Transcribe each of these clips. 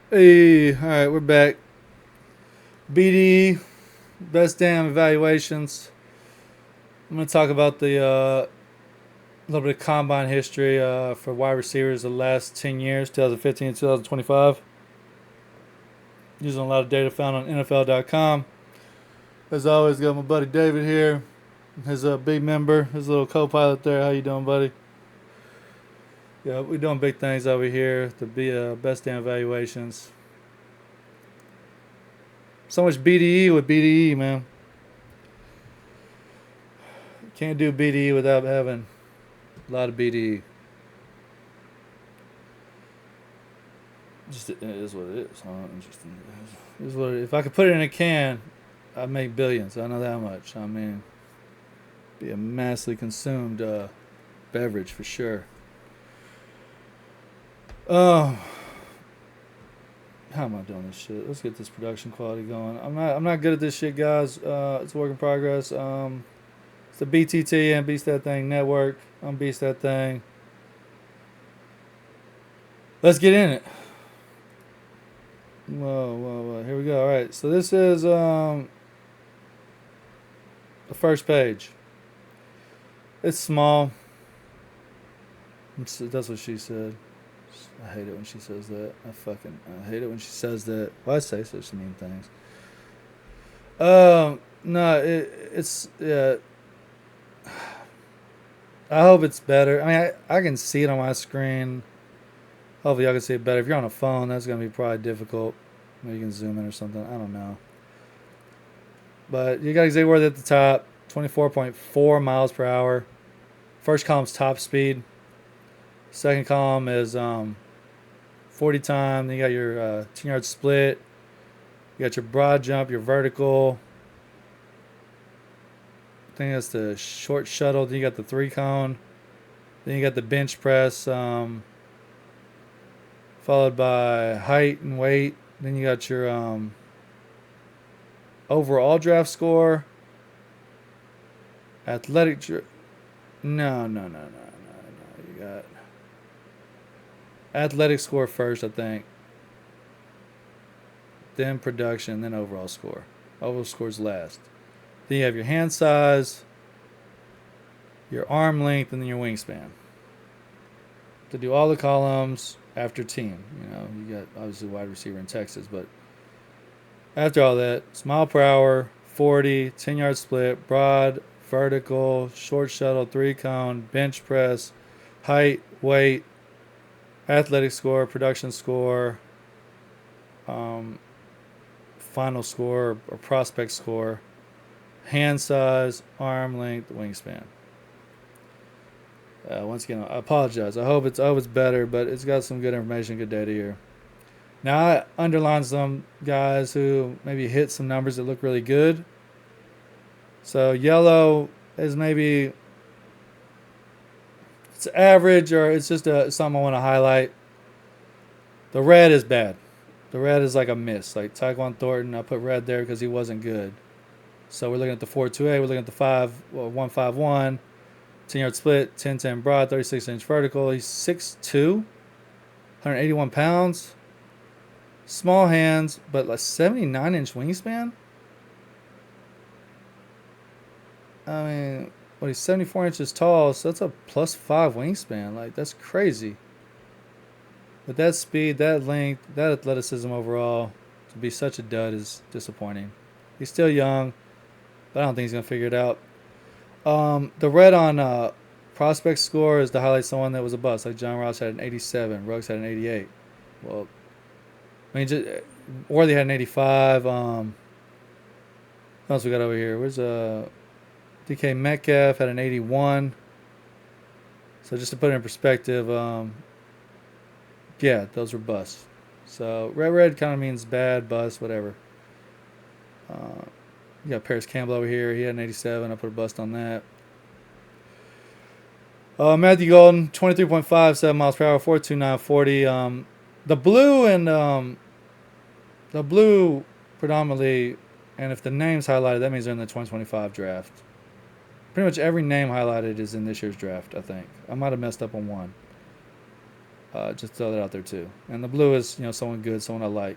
Hey, all right, we're back. BD, best damn evaluations. I'm gonna talk about the little bit of combine history for wide receivers the last 10 years, 2015 to 2025, using a lot of data found on NFL.com. As always, got my buddy David here, his big member, his little co-pilot there. How you doing, buddy? Yeah, we're doing big things over here to be best damn evaluations. So much BDE with BDE, man. Can't do BDE without having a lot of BDE. Just it is what it is. Huh? Interesting. It is what it is. If I could put it in a can, I'd make billions. I know that much. I mean, be a massively consumed beverage for sure. Oh, how am I doing this shit? Let's get this production quality going. I'm not good at this shit, guys. It's a work in progress. It's the BTT and Beast That Thing Network. I'm Beast That Thing. Let's get in it. Whoa, whoa, whoa. Here we go. All right. So this is the first page. It's small. That's what she said. I hate it when she says that. I hate it when she says that. Why say such mean things? No, it's yeah. I hope it's better. I mean, I can see it on my screen. Hopefully, y'all can see it better. If you're on a phone, that's gonna be probably difficult. Maybe you can zoom in or something. I don't know. But you got exact word at the top. 24.4 miles per hour. First column's top speed. Second column is 40 time. Then you got your 10-yard split. You got your broad jump, your vertical. I think that's the short shuttle. Then you got the three cone. Then you got the bench press, followed by height and weight. Then you got your overall draft score. Athletic. No, no, no, no, no, no. You got athletic score first, I think. Then production, then overall score. Overall score's last. Then you have your hand size, your arm length, and then your wingspan. To do all the columns after team. You know, you got obviously wide receiver in Texas, but after all that, it's mile per hour, 40, 10-yard split, broad, vertical, short shuttle, three cone, bench press, height, weight, athletic score, production score, um, final score or prospect score, hand size, arm length, wingspan. Once again, I apologize. I hope it's better, but it's got some good information, good data here. Now I underline some guys who maybe hit some numbers that look really good. So yellow is maybe it's average or it's just something I want to highlight. The red is bad. The red is like a miss. Like Tyquan Thornton, I put red there because he wasn't good. So we're looking at the 4.28. We're looking at the 1.51. 10-yard split, 10-10 broad, 36-inch vertical. He's 6'2", 181 pounds. Small hands, but like 79-inch wingspan. I mean, well, he's 74 inches tall, so that's a +5 wingspan. Like, that's crazy. With that speed, that length, that athleticism overall, to be such a dud is disappointing. He's still young, but I don't think he's going to figure it out. The red on prospect score is to highlight someone that was a bust. Like John Ross had an 87, Ruggs had an 88. Well, I mean, just, Worthy had an 85. What else we got over here? Where's DK Metcalf had an 81. So just to put it in perspective, yeah, those were busts. So red kind of means bad, bust, whatever. Uh, you got Paris Campbell over here. He had an 87. I put a bust on that. Matthew Golden, 23.57 miles per hour, 4.29 40. The blue and the blue predominantly, and if the name's highlighted, that means they're in the 2025 draft. Pretty much every name highlighted is in this year's draft, I think. I might have messed up on one. Just throw that out there too. And the blue is someone good, someone I like.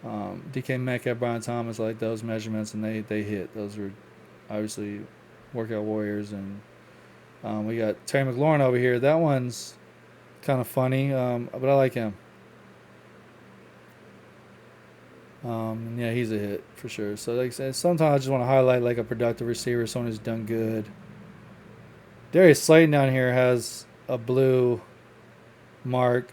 DK Metcalf, Brian Thomas, I like those measurements, and they hit. Those are obviously workout warriors. And we got Terry McLaurin over here. That one's kind of funny, but I like him. Yeah, he's a hit for sure. So like I said, sometimes I just want to highlight like a productive receiver, someone who's done good. Darius Slayton down here has a blue mark.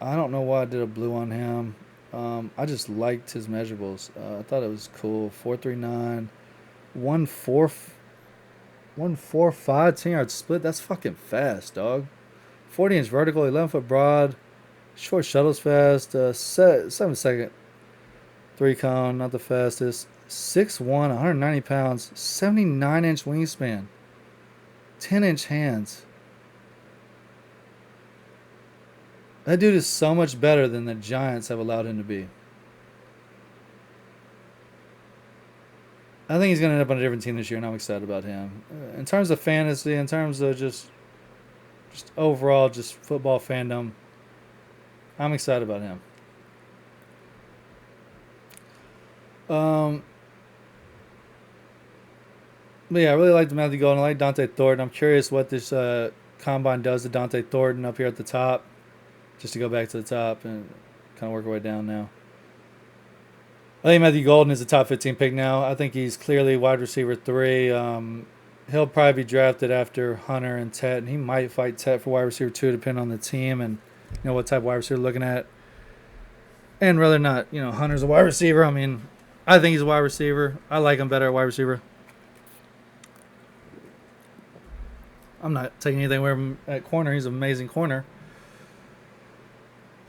I don't know why I did a blue on him. I just liked his measurables. I thought it was cool. 4.39, 1.45 10-yard split. That's fucking fast, dog. 40-inch vertical, 11-foot broad. Short shuttles fast. 7-second 3-cone, not the fastest. 6'1", 190 pounds, 79-inch wingspan, 10-inch hands. That dude is so much better than the Giants have allowed him to be. I think he's going to end up on a different team this year, and I'm excited about him. In terms of fantasy, in terms of just overall, just football fandom, I'm excited about him. But yeah, I really like Matthew Golden. I like Dante Thornton. I'm curious what this combine does to Dante Thornton up here at the top. Just to go back to the top and kind of work our way down now. I think Matthew Golden is a top 15 pick now. I think he's clearly wide receiver 3. He'll probably be drafted after Hunter and Tet, and he might fight Tet for wide receiver 2 depending on the team and what type of wide receiver they're looking at. And whether or not, Hunter's a wide receiver. I mean, I think he's a wide receiver. I like him better at wide receiver. I'm not taking anything away from at corner. He's an amazing corner.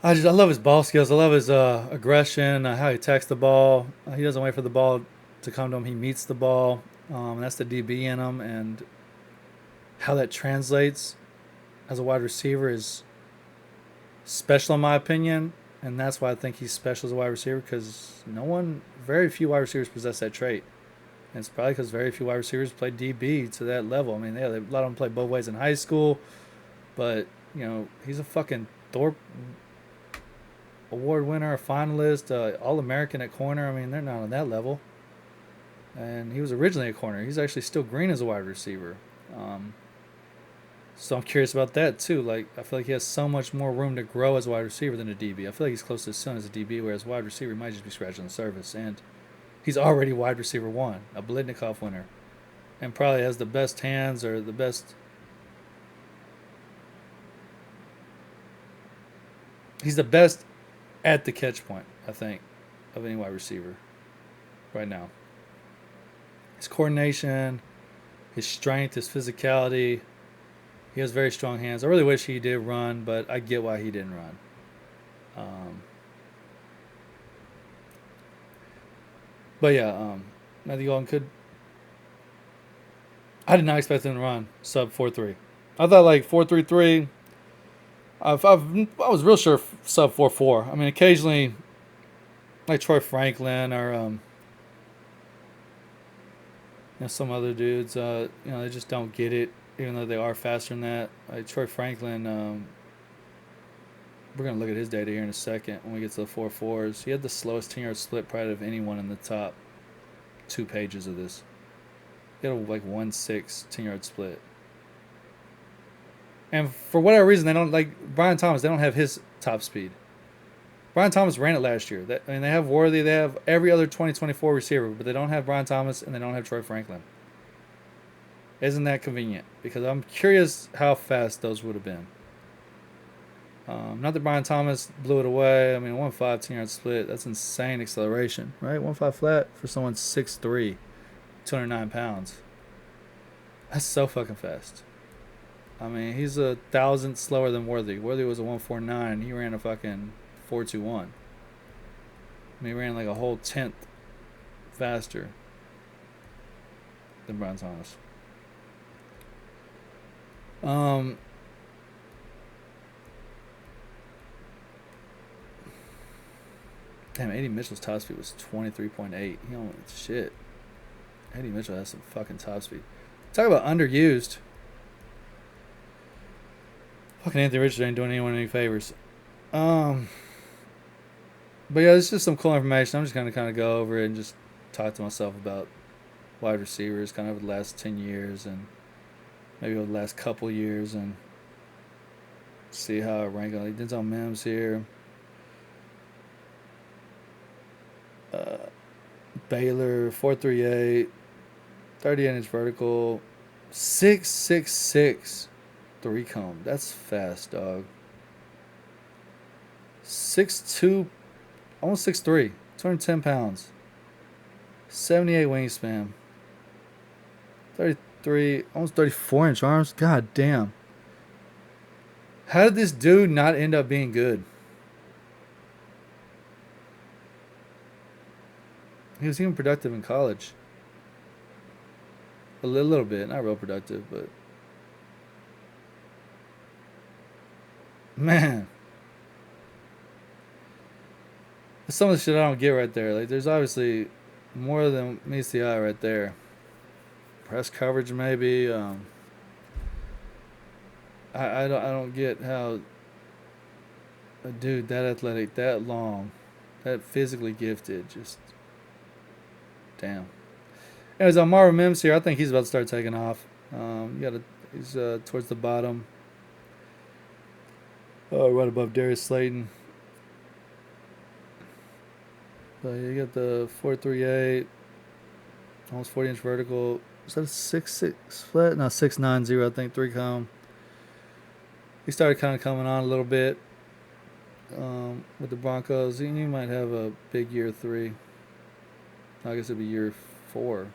I love his ball skills. I love his aggression, how he attacks the ball. He doesn't wait for the ball to come to him. He meets the ball. That's the DB in him. And how that translates as a wide receiver is special in my opinion. And that's why I think he's special as a wide receiver, because very few wide receivers possess that trait. And it's probably because very few wide receivers play DB to that level. I mean, a lot of them play both ways in high school. But, he's a fucking Thorpe Award winner, a finalist, All-American at corner. I mean, they're not on that level. And he was originally a corner. He's actually still green as a wide receiver. So I'm curious about that too. Like, I feel like he has so much more room to grow as a wide receiver than a DB. I feel like he's close to his son as a DB, whereas wide receiver might just be scratching the surface. And he's already wide receiver 1, a Blitnikoff winner, and probably has the best hands or the best. He's the best at the catch point, I think, of any wide receiver right now. His coordination, his strength, his physicality. He has very strong hands. I really wish he did run, but I get why he didn't run. But yeah, Matthew Golden could. I did not expect him to run sub 4.3. I thought like 4.33. I was real sure sub 4.4. I mean, occasionally, like Troy Franklin or some other dudes, they just don't get it, even though they are faster than that. Like Troy Franklin, we're gonna look at his data here in a second when we get to the 4.4s. He had the slowest 10-yard split probably of anyone in the top 2 pages of this. He had a 1.6 10-yard split. And for whatever reason, they don't like Brian Thomas. They don't have his top speed. Brian Thomas ran it last year. They have Worthy. They have every other 2024 receiver, but they don't have Brian Thomas and they don't have Troy Franklin. Isn't that convenient? Because I'm curious how fast those would have been. Not that Brian Thomas blew it away. I mean, 1.5 10-yard split. That's insane acceleration, right? 1.5 flat for someone 6'3", 209 pounds. That's so fucking fast. I mean, he's 1,000th slower than Worthy. Worthy was a 1.49. He ran a fucking 4.21. I mean, he ran like a whole 10th faster than Brian Thomas. Damn, A.D. Mitchell's top speed was 23.8. He only shit. A.D. Mitchell has some fucking top speed. Talk about underused. Fucking Anthony Richardson ain't doing anyone any favors. Um, but yeah, it's just some cool information. I'm just gonna kind of go over it and just talk to myself about wide receivers, kind of over the last 10 years and maybe over the last couple years, and see how I rank on. Like Denzel Mims here. Uh, Baylor 4.38, 38-inch vertical, 6.66 three cone. That's fast, dog. 6'2", almost 6'3", 210 pounds. 78 wingspan. 33, almost 34-inch arms. God damn. How did this dude not end up being good? He was even productive in college. A little bit, not real productive, but man, some of the shit I don't get right there. Like, there's obviously more than meets the eye right there. Press coverage, maybe. I don't get how a dude that athletic, that long, that physically gifted, just damn. Anyways, on Marvin Mims here, I think he's about to start taking off. He's towards the bottom, right above Darius Slayton. But you got the 4.38, almost 40-inch vertical. Is that a 6.6 flat? No, 6.90, I think, three cone. He started kind of coming on a little bit with the Broncos. He might have a big year 3. I guess it'd be year 4.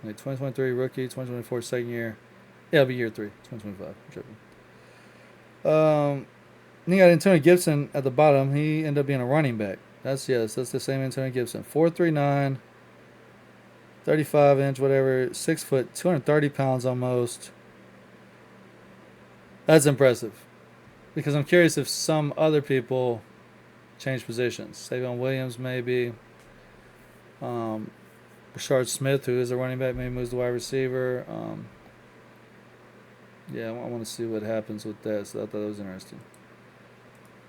Like 2023 rookie, 2024 second year. Yeah, it'll be year 3, 2025. I'm tripping. Then you got Antonio Gibson at the bottom. He ended up being a running back. That's the same Antonio Gibson. 4.39, 35-inch, whatever, 6 foot, 230 pounds almost. That's impressive. Because I'm curious if some other people change positions. Savion Williams, maybe. Rashard Smith, who is a running back, maybe moves to wide receiver. Yeah, I want to see what happens with that. So I thought that was interesting.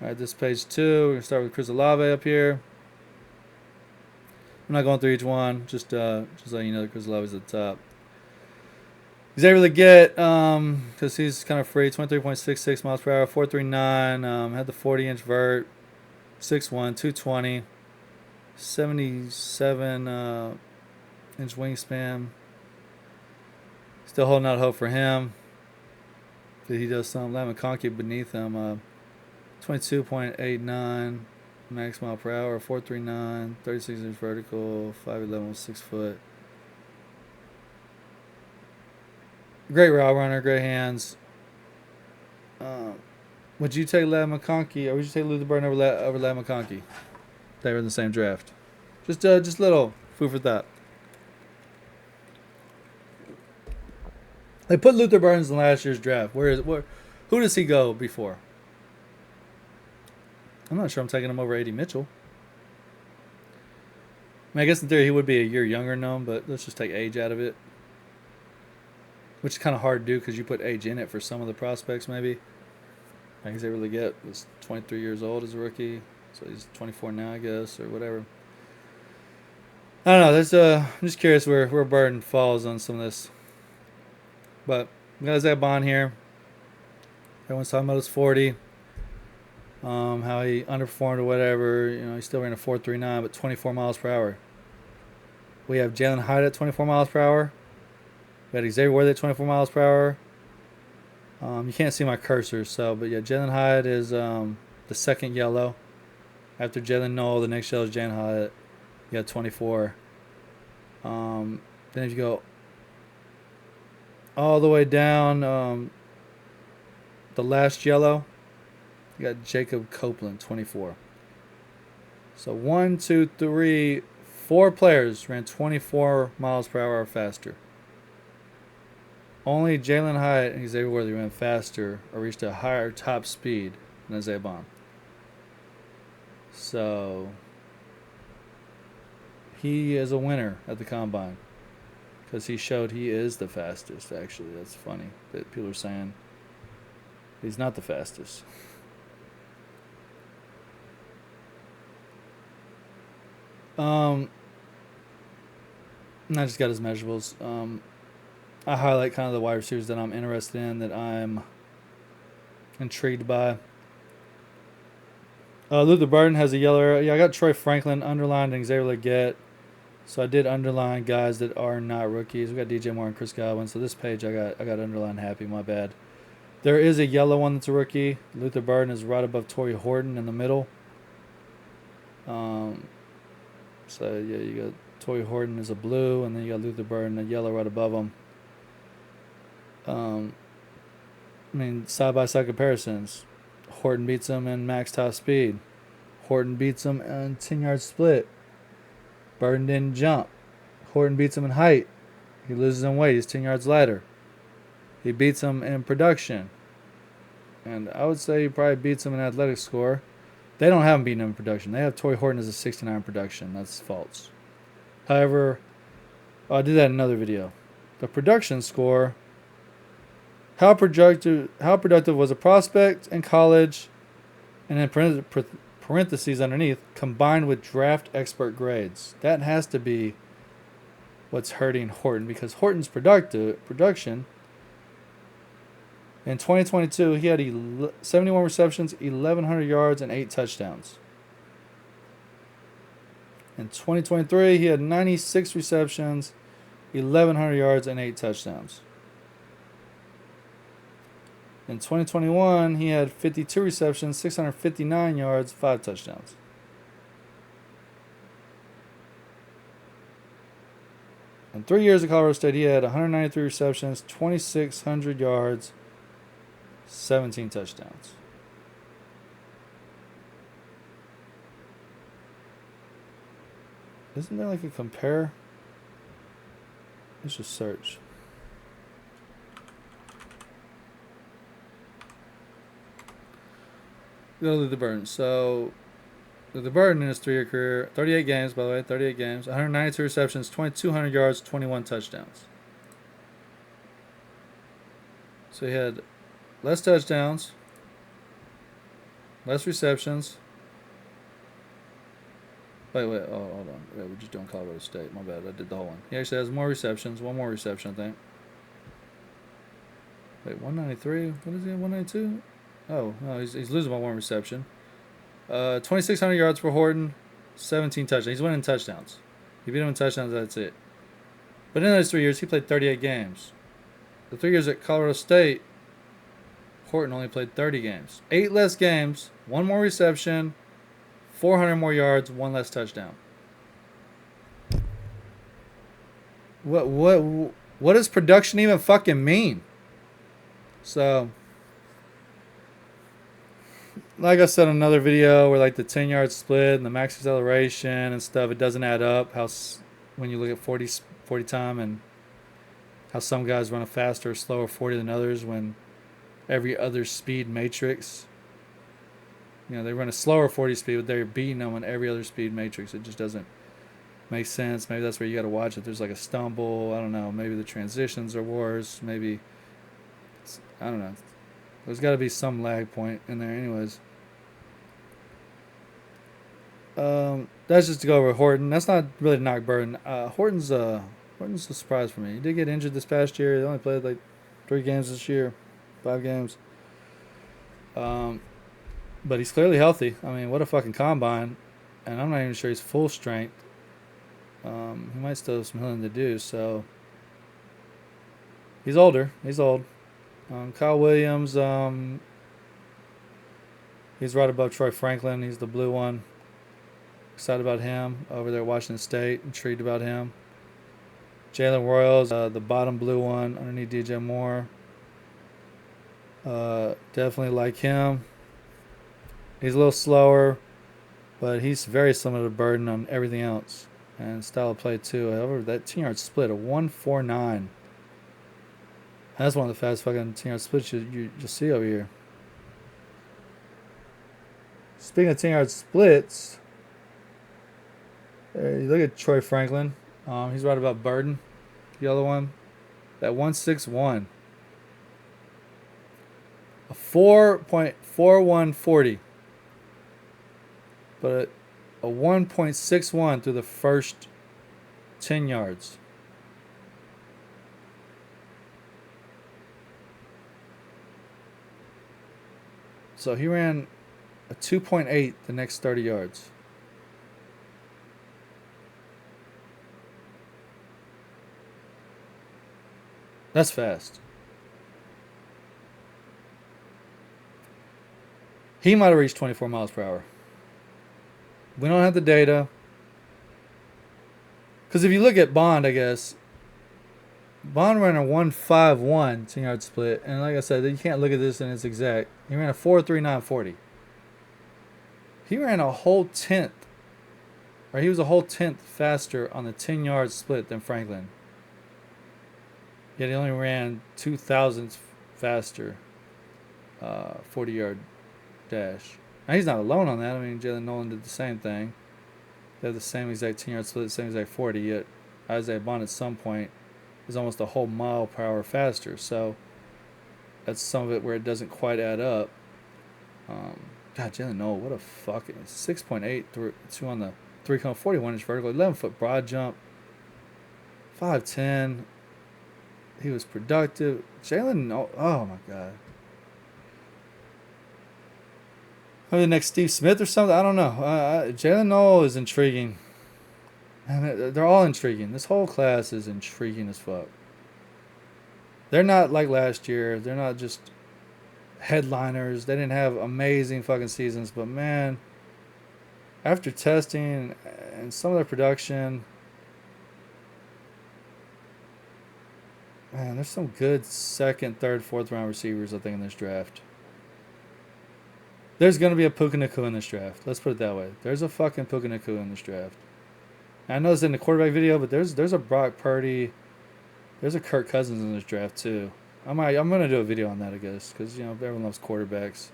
All right, this page 2. We're going to start with Chris Olave up here. I'm not going through each one. Just letting you know that Chris Olave is at the top. Xavier Legette, because he's kind of free, 23.66 miles per hour, 4.39. Had the 40-inch vert, 6'1", 220, 77-inch wingspan. Still holding out hope for him. He does something. Ladd McConkey beneath him, 22.89 max mile per hour, 4.39, 36-inch vertical, 5'11", 6 foot. Great route runner, great hands. Would you take Ladd McConkey, or would you take Luther Burden over Ladd McConkey? They were in the same draft. Just little food for thought. They put Luther Burns in last year's draft. Who does he go before? I'm not sure I'm taking him over A.D. Mitchell. I mean, I guess in theory he would be a year younger than him, but let's just take age out of it. Which is kind of hard to do because you put age in it for some of the prospects, maybe. I guess they really was 23 years old as a rookie, so he's 24 now, I guess, or whatever. I don't know. I'm just curious where Burden falls on some of this. But we got Zach Bond here. Everyone's talking about his 40. How he underperformed or whatever. You know, he still ran a 4.39, but 24 miles per hour. We have Jalen Hyde at 24 miles per hour. We had Xavier Worthy at 24 miles per hour. You can't see my cursor, but yeah, Jalen Hyde is the second yellow. After Jalen Noel, the next yellow is Jalen Hyde. You got 24. Then if you go all the way down, the last yellow, you got Jacob Copeland, 24. So 1, 2, 3, 4 players ran 24 miles per hour or faster. Only Jalen Hyde and Xavier Worthy ran faster or reached a higher top speed than Isaiah Bond. So he is a winner at the combine. because he showed he is the fastest. Actually, that's funny that people are saying he's not the fastest. And I just got his measurables. I highlight kind of the wide receivers that I'm interested in, that I'm intrigued by. Luther Burden has a yellow arrow. Yeah, I got Troy Franklin underlined and Xavier Legette. So I did underline guys that are not rookies. We got DJ Moore and Chris Godwin. So this page I got underlined happy. My bad. There is a yellow one that's a rookie. Luther Burden is right above Torrey Horton in the middle. So yeah, you got Torrey Horton is a blue, and then you got Luther Burden a yellow right above him. I mean, side by side comparisons. Horton beats him in max top speed. Horton beats him in 10-yard split. Burden didn't jump. Horton beats him in height. He loses in weight. He's 10 yards lighter. He beats him in production. And I would say he probably beats him in athletic score. They don't have him beating him in production. They have Torrey Horton as a 69 production. That's false. However, I'll do that in another video. The production score, how productive was a prospect in college, and then parentheses underneath, combined with draft expert grades. That has to be what's hurting Horton, because Horton's production in 2022, he had 71 receptions, 1,100 yards, and 8 touchdowns. In 2023, he had 96 receptions, 1,100 yards, and 8 touchdowns. In 2021, he had 52 receptions, 659 yards, 5 touchdowns. In 3 years at Colorado State, he had 193 receptions, 2,600 yards, 17 touchdowns. Isn't there like a compare? Let's just search. Go to Luther Burden. So, Luther Burden in his 3-year career, 38 games, by the way, 38 games, 192 receptions, 2,200 yards, 21 touchdowns. So he had less touchdowns, less receptions. Wait, hold on. Yeah, we're just doing Colorado State. My bad, I did the whole one. He actually has more receptions, one more reception, I think. Wait, 193? What is he at, 192? Oh, no, he's losing by 1 reception. 2,600 yards for Horton, 17 touchdowns. He's winning touchdowns. He beat him in touchdowns, that's it. But in those 3 years, he played 38 games. The 3 years at Colorado State, Horton only played 30 games. 8 less games, 1 more reception, 400 more yards, 1 less touchdown. What does production even fucking mean? So, like I said in another video, where like the 10-yard split and the max acceleration and stuff, it doesn't add up. When you look at 40 time, and how some guys run a faster or slower 40 than others, when every other speed matrix, they run a slower 40 speed, but they're beating them on every other speed matrix. It just doesn't make sense. Maybe that's where you got to watch it. There's like a stumble. I don't know. Maybe the transitions are worse. Maybe, I don't know. There's got to be some lag point in there anyways. That's just to go over Horton. That's not really to knock Burden. Horton's a surprise for me. He did get injured this past year. He only played like 3 games this year, 5 games. But he's clearly healthy. I mean, what a fucking combine. And I'm not even sure he's full strength. He might still have some healing to do. So he's older. He's old. Kyle Williams, he's right above Troy Franklin. He's the blue one. Excited about him over there at Washington State. Intrigued about him. Jalen Royals, the bottom blue one underneath DJ Moore. Definitely like him. He's a little slower, but he's very similar to Burden on everything else. And style of play too. However, that 10-yard split, a 149. That's one of the fast fucking 10-yard splits you see over here. Speaking of 10-yard splits, you look at Troy Franklin. He's right about Burden. The yellow one. That 161. A 4.4140. But a 1.61 through the first 10 yards. So he ran a 2.8 the next 30 yards. That's fast. He might have reached 24 miles per hour. We don't have the data. Because if you look at Bond, I guess, Bond ran a 151 10-yard split. And like I said, you can't look at this and it's exact. He ran a 4.3940. He ran a whole tenth. Or he was a whole tenth faster on the 10-yard split than Franklin. Yet he only ran 2 thousandths faster 40-yard dash. Now he's not alone on that. I mean, Jalen Nolan did the same thing. They have the same exact 10-yard split, the same exact 40. Yet Isaiah Bond at some point is almost a whole mile per hour faster. So that's some of it where it doesn't quite add up. God, Jalen Nolan, what a fucking 6.8 through 2 on the 3.41 inch vertical, 11-foot broad jump, 5'10". He was productive. Jalen Nolan, oh my God. Maybe the next Steve Smith or something. I don't know. Jalen Noel is intriguing. And they're all intriguing. This whole class is intriguing as fuck. They're not like last year. They're not just headliners. They didn't have amazing fucking seasons. But man, after testing and some of their production, man, there's some good second, third, fourth round receivers, I think, in this draft. There's going to be a Puka Nacua in this draft. Let's put it that way. There's a fucking Puka Nacua in this draft. And I know it's in the quarterback video, but there's a Brock Purdy. There's a Kirk Cousins in this draft, too. I'm going to do a video on that, I guess, because, you know, everyone loves quarterbacks.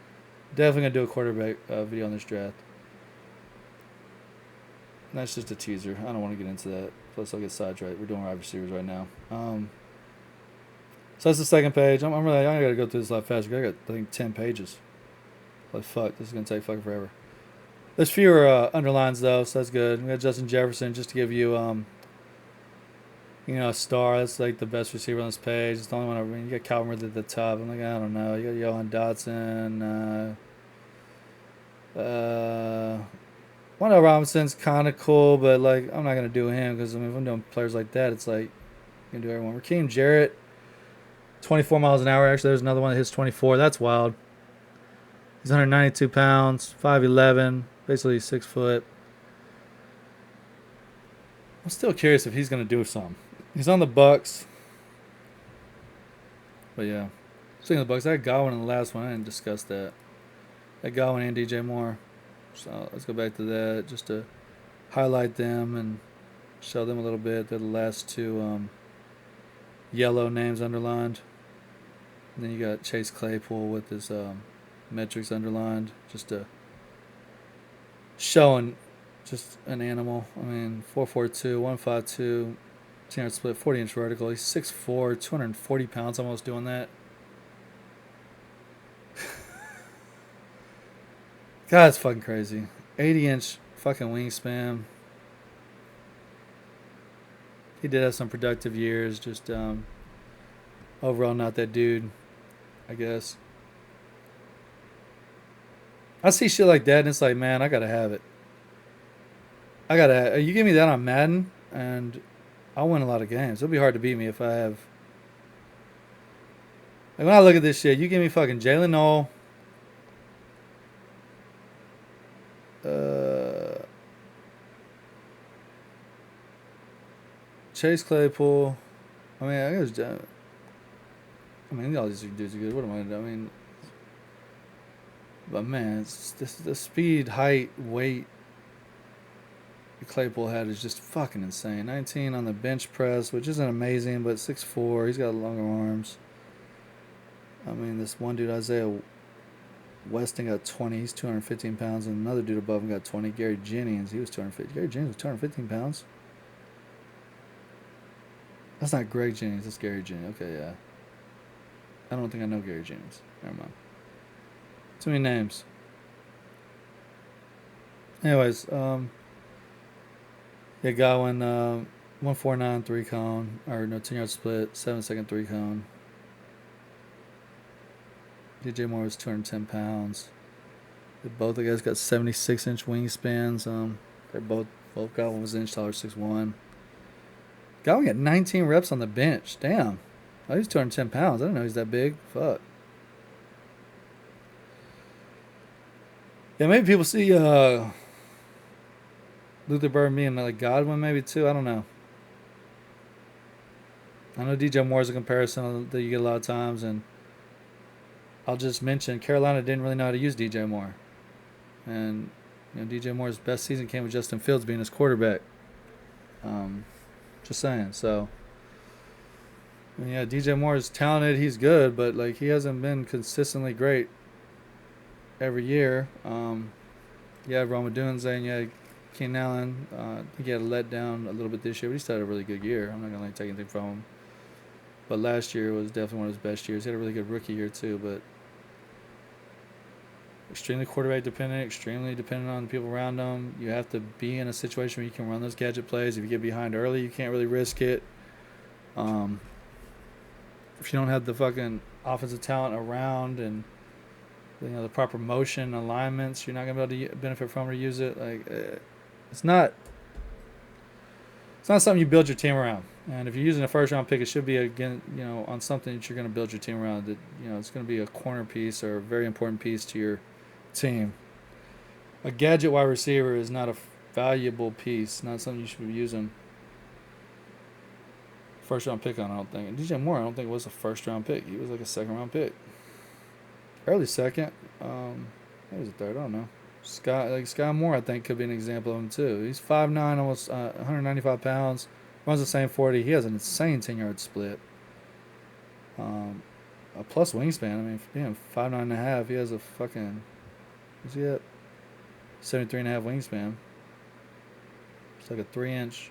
Definitely going to do a quarterback video on this draft. And that's just a teaser. I don't want to get into that. Plus, I'll get sidetracked. We're doing wide receivers right now. So that's the second page. I got to go through this a lot faster. I got, I think, 10 pages. Like, fuck, this is going to take fucking forever. There's fewer underlines, though, so that's good. We got Justin Jefferson just to give you, a star. That's, like, the best receiver on this page. It's the only one. You got Calvin Ridley at the top. I'm like, I don't know. You got Johan Dotson. Wendell Robinson's kind of cool, but, like, I'm not going to do him because, I mean, if I'm doing players like that, it's like, you can do everyone. Raheem Jarrett, 24 miles an hour. Actually, there's another one that hits 24. That's wild. He's 192 pounds, 5'11", basically 6 foot. I'm still curious if he's going to do something. He's on the Bucks. But yeah. Speaking of the Bucks, I had Godwin in the last one. I didn't discuss that. I had Godwin and DJ Moore. So let's go back to that just to highlight them and show them a little bit. They're the last two yellow names underlined. And then you got Chase Claypool with his metrics underlined, just to showing just an animal. I mean, 4.42, 1.52, 10-yard split, 40-inch vertical. He's 6'4", 240 pounds, almost doing that. God, it's fucking crazy. 80-inch fucking wingspan. He did have some productive years, just overall not that dude, I guess. I see shit like that, and it's like, man, I gotta have it. You give me that on Madden, and I'll win a lot of games. It'll be hard to beat me if I have. Like, when I look at this shit, you give me fucking Jalen Noel, Chase Claypool. I mean, all these dudes are good. What am I gonna do? I mean. But man, it's the speed, height, weight Claypool had is just fucking insane. 19 on the bench press, which isn't amazing, but 6'4". He's got longer arms. I mean, this one dude, Isaiah Weston, got 20. He's 215 pounds. And another dude above him got 20. Gary Jennings, he was 250. Gary Jennings was 215 pounds. That's not Greg Jennings. That's Gary Jennings. Okay, yeah. I don't think I know Gary Jennings. Never mind. Too many names. Anyways, yeah, Godwin, 149 3 cone, or no, 10 yard split, 7-second 3 cone. DJ Moore was 210 pounds. Both the guys got 76-inch wingspans. They're both Godwin was an inch taller, 6'1". Godwin got 19 reps on the bench. Damn. Oh, he's 210 pounds. I didn't know he's that big. Fuck. Yeah, maybe people see Luther Burden being like Godwin maybe too. I don't know. I know DJ Moore is a comparison that you get a lot of times, and I'll just mention Carolina didn't really know how to use DJ Moore. And DJ Moore's best season came with Justin Fields being his quarterback. Just saying. So, yeah, DJ Moore is talented. He's good, but like he hasn't been consistently great every year. Yeah, Roma Dunze and yeah, Keenan Allen. I think he had a letdown a little bit this year, but he still had a really good year. I'm not gonna take anything from him. But last year was definitely one of his best years. He had a really good rookie year too, but extremely quarterback dependent, extremely dependent on the people around him. You have to be in a situation where you can run those gadget plays. If you get behind early, you can't really risk it. If you don't have the fucking offensive talent around and the proper motion alignments, you're not gonna be able to benefit from or use it. Like it's not something you build your team around. And if you're using a first round pick, it should be again on something that you're gonna build your team around. That it's gonna be a corner piece or a very important piece to your team. A gadget wide receiver is not a valuable piece. Not something you should be using first round pick on. I don't think. And DJ Moore, I don't think was a first round pick. He was like a second round pick. Early second. Maybe it was a third. I don't know. Sky Moore, I think, could be an example of him too. He's 5'9", almost 195 pounds. Runs the same 40. He has an insane 10-yard split. A plus wingspan. I mean, for being 5'9" and a half, he has a fucking. What's he at? 73.5 wingspan. It's like a 3-inch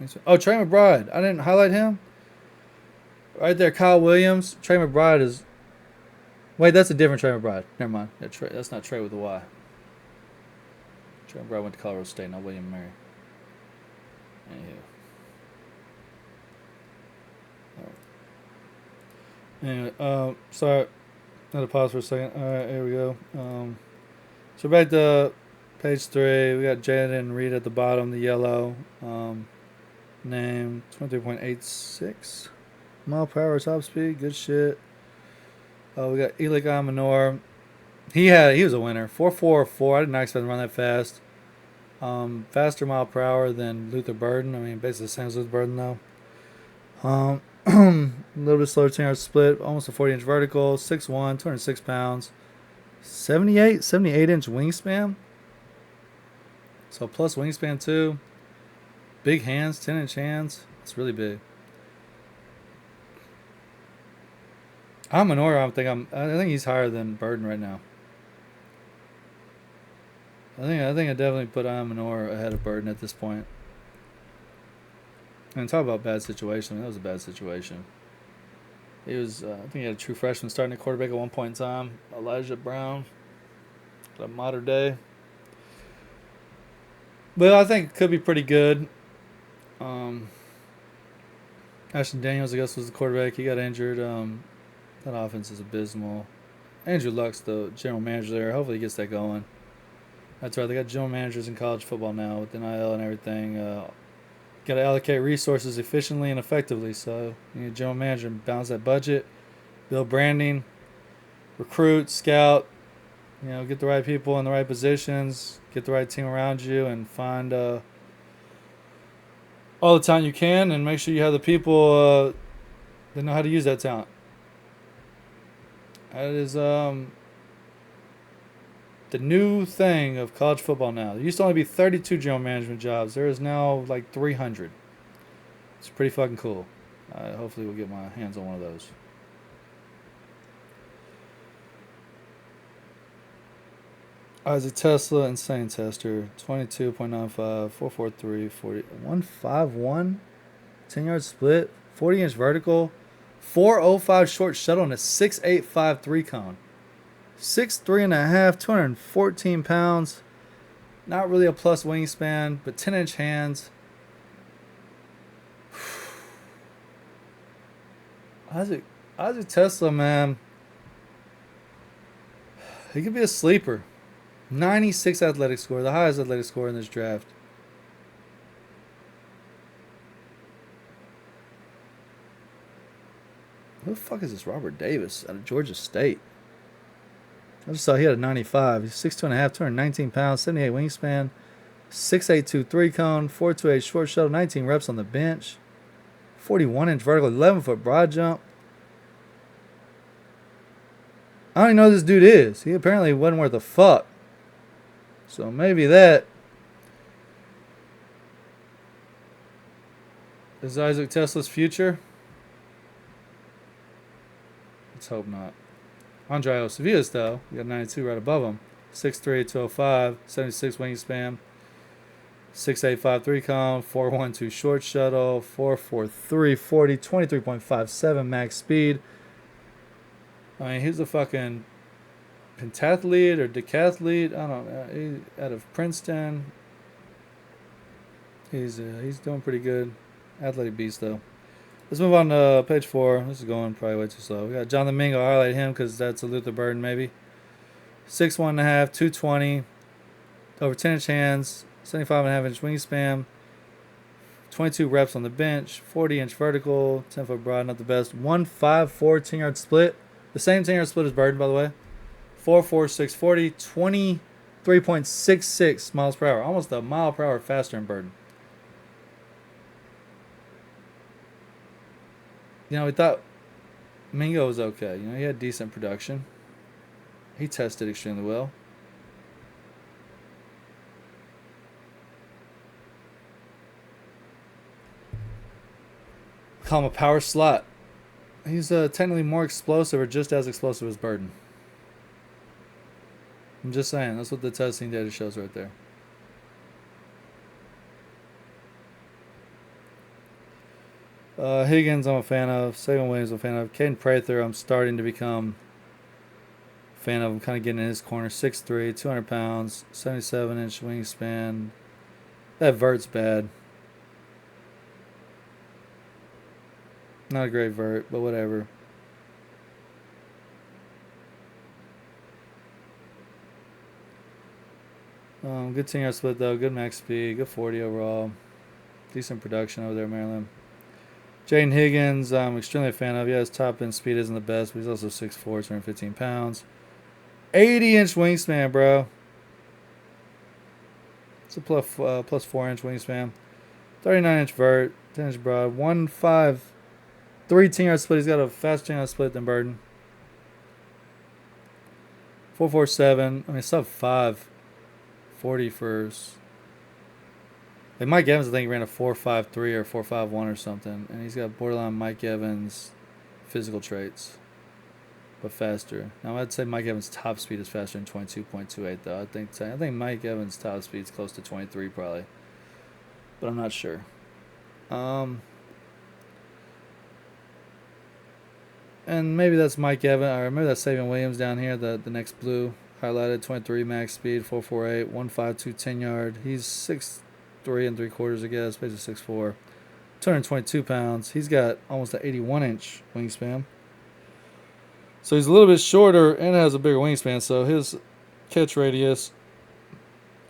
wingspan. Oh, Trey McBride. I didn't highlight him. Right there, Kyle Williams. Trey McBride is. Wait, that's a different Trey McBride. Never mind. Yeah, that's not Trey with a Y. Trey McBride went to Colorado State, not William Mary. Anyway, sorry. Another pause for a second. All right, here we go. So back to page 3. We got Jaden Reed at the bottom, the yellow. Name 23.86 mile per hour top speed. Good shit. We got Elik Amanor. He was a winner. 4.44. I did not expect him to run that fast. Faster mile per hour than Luther Burden. I mean, basically the same as Luther Burden though. A little bit slower 10-yard split. Almost a 40-inch vertical. 6'1", 206 pounds. 78-inch wingspan. So plus wingspan too. Big hands, 10-inch hands. It's really big. Amanor, I think he's higher than Burden right now. I think I definitely put Amanor ahead of Burden at this point. And talk about bad situation. That was a bad situation. He was, I think he had a true freshman starting at quarterback at one point in time. Elijah Brown, a modern day. But I think it could be pretty good. Ashton Daniels, I guess, was the quarterback. He got injured. That offense is abysmal. Andrew Luck's the general manager there. Hopefully he gets that going. That's right. They got general managers in college football now with NIL and everything. Got to allocate resources efficiently and effectively. So you need a general manager and balance that budget, build branding, recruit, scout. Get the right people in the right positions, get the right team around you, and find all the talent you can, and make sure you have the people that know how to use that talent. That is the new thing of college football now. There used to only be 32 general management jobs. There is now like 300. It's pretty fucking cool. Hopefully we'll get my hands on one of those. Isaac Tesla, insane tester. 22.95, 4.43, 40, 151, 10-yard split, 40-inch vertical, 405 short shuttle, and a 6.85 3-cone. 6'3 and a half, 214 pounds. Not really a plus wingspan, but 10-inch hands. Isaac Tesla, man. He could be a sleeper. 96 athletic score, the highest athletic score in this draft. Who the fuck is this Robert Davis out of Georgia State? I just saw he had a 95. He's 6'2 and a half, 219 pounds, 78 wingspan, 6'8" 3-cone, 4.28 short shuttle, 19 reps on the bench, 41-inch vertical, 11-foot broad jump. I don't even know who this dude is. He apparently wasn't worth a fuck. So maybe that is Isaac Tesla's future. Let's hope not. Andre Osavias, though, you got 92 right above him. 6'3", 205, 76 wingspan, 6.85 3-cone, 4.12 short shuttle, 4.43 40, 23.57 max speed. I mean, he's a fucking pentathlete or decathlete. I don't know. He's out of Princeton. He's doing pretty good. Athletic beast, though. Let's move on to page 4. This is going probably way too slow. We got Jonathan Mingo. I'll highlight him because that's a Luther Burden, maybe. 6'1 and a half, 220, over 10-inch hands, 75.5-inch wingspan, 22 reps on the bench, 40-inch vertical, 10-foot broad, not the best. 1.54 10-yard split. The same 10-yard split as Burden, by the way. 4.4 640, 23.66 miles per hour. Almost a mile per hour faster than Burden. You know, we thought Mingo was okay. You know, he had decent production. He tested extremely well. Call him a power slot. He's technically more explosive or just as explosive as Burden. I'm just saying. That's what the testing data shows right there. Higgins, I'm a fan of. Saban Williams, I'm a fan of. Caden Prather, I'm starting to become a fan of. I'm kind of getting in his corner. 6'3", 200 pounds, 77-inch wingspan. That vert's bad. Not a great vert, but whatever. Good 10-yard split, though. Good max speed. Good 40 overall. Decent production over there, Maryland. Jaden Higgins, I'm extremely a fan of. Yeah, his top end speed isn't the best, but he's also 6'4", 215 pounds. 80-inch wingspan, bro. It's a plus 4-inch wingspan. 39-inch vert, 10-inch broad, 1.5, 10-yard split. He's got a faster 10-yard split than Burden. 4.47. I mean, sub 5. 40 first. Like Mike Evans, I think he ran a 4.53 or 4.51 or something, and he's got borderline Mike Evans physical traits, but faster. Now I'd say Mike Evans' top speed is faster than 22.28 though. I think Mike Evans' top speed is close to 23 probably, but I'm not sure. And maybe that's Mike Evans, or maybe that's Saban Williams down here, the next blue highlighted. 23 max speed, 4.48, 1.52 10-yard. He's 6'3 3/4, I guess. Weighs 6'4", 222 pounds. He's got almost an 81-inch wingspan. So he's a little bit shorter and has a bigger wingspan. So his catch radius,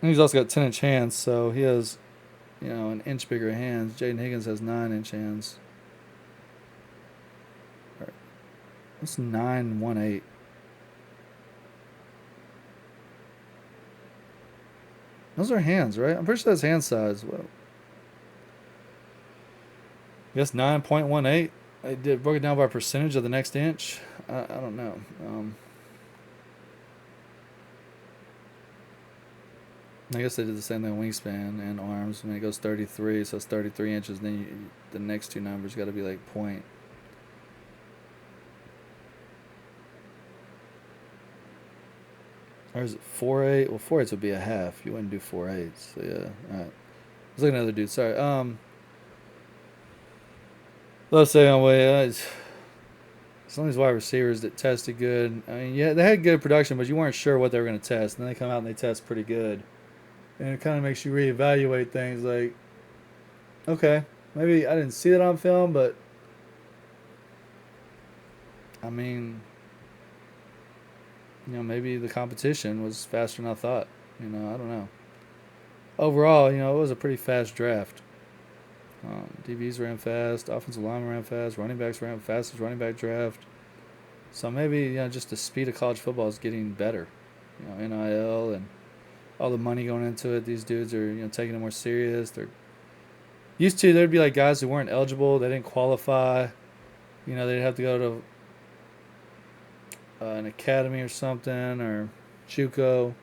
and he's also got 10-inch hands. So he has, an inch bigger hands. Jaden Higgins has 9-inch hands. That's 9.18. Those are hands, right? I'm pretty sure that's hand size. Well, I guess 9.18. I broke it down by percentage of the next inch. I don't know. I guess they did the same thing with wingspan and arms. I mean, it goes 33, so it's 33 inches. Then the next two numbers got to be like point. Or is it 4.8? Well, 4.8 would be a half. You wouldn't do 4.8. So yeah, all right. Let's look at another dude. Sorry. Let's say on way. Some of these wide receivers that tested good. I mean, yeah, they had good production, but you weren't sure what they were going to test. And then they come out and they test pretty good, and it kind of makes you reevaluate things. Like, okay, maybe I didn't see that on film, but I mean, maybe the competition was faster than I thought. I don't know. Overall, it was a pretty fast draft. DBs ran fast, offensive linemen ran fast, running backs ran fastest running back draft. So maybe just the speed of college football is getting better. NIL and all the money going into it. These dudes are taking it more serious. They're used to there'd be like guys who weren't eligible, they didn't qualify. They'd have to go to an academy or something or JUCO